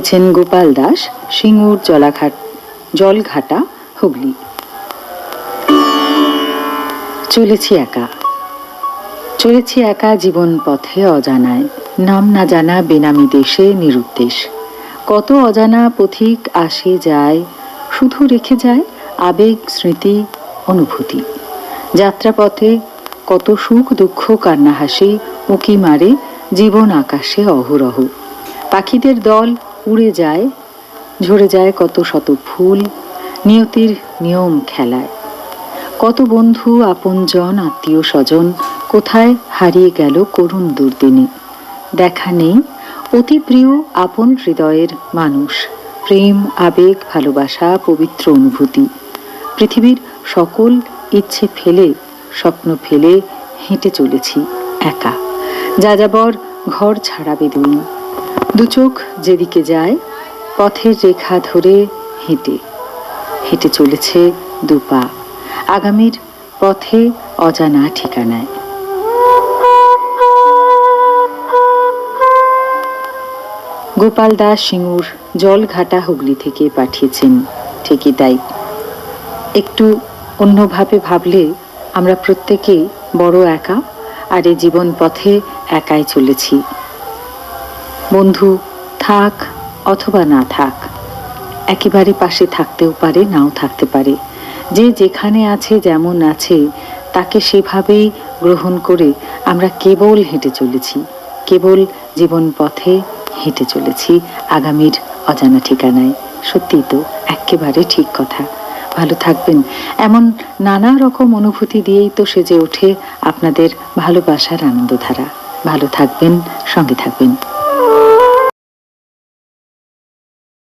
লিখেছেন গোপাল দাস, সিঙ্গুর জলঘাটা, হুগলি। চলেছি একা জীবন পথে অজানায়, নাম না জানা বেনামি দেশে নিরুদ্দেশ। কত অজানা পথিক আসে যায়, শুধু রেখে যায় আবেগ, স্মৃতি, অনুভূতি। যাত্রাপথে কত সুখ দুঃখ কান্না হাসি উঁকি মারে জীবন আকাশে অহরহ। পাখিদের দল উড়ে যায়, ঝরে যায় কত শত ফুল নিয়তির নিয়ম খেলায়। কত বন্ধু আপনজন আত্মীয় স্বজন কোথায় হারিয়ে গেল করুণ দুর্দিনে। দেখা নেই অতি প্রিয় আপন হৃদয়ের মানুষ, প্রেম আবেগ ভালোবাসা পবিত্র অনুভূতি। পৃথিবীর সকল ইচ্ছে ফেলে স্বপ্ন ফেলে হেঁটে চলেছি একা। যাযাবর ঘর ছাড়া বেদুইন, দু চোখ যেদিকে যায় পথের রেখা ধরে হেঁটে হেঁটে চলেছে দুপা আগামীর পথে অজানা ঠিকানায়। গোপাল দাস, সিঙ্গুর জলঘাটা, হুগলি থেকে পাঠিয়েছেন। ঠিকই তাই, একটু অন্যভাবে ভাবলে আমরা প্রত্যেকেই বড় একা, আর এই জীবন পথে একাই চলেছি। বন্ধু থাক অথবা না থাক, একেবারে পাশে থাকতেও পারে, নাও থাকতে পারে। যে যেখানে আছে যেমন আছে তাকে সেভাবেই গ্রহণ করে আমরা কেবল হেঁটে চলেছি, কেবল জীবন পথে হেঁটে চলেছি আগামীর অজানা ঠিকানায়। সত্যিই তো, একেবারে ঠিক কথা। ভালো থাকবেন। এমন নানা রকম অনুভূতি দিয়েই তো সেজে ওঠে আপনাদের ভালোবাসার আনন্দধারা। ভালো থাকবেন, সঙ্গে থাকবেন।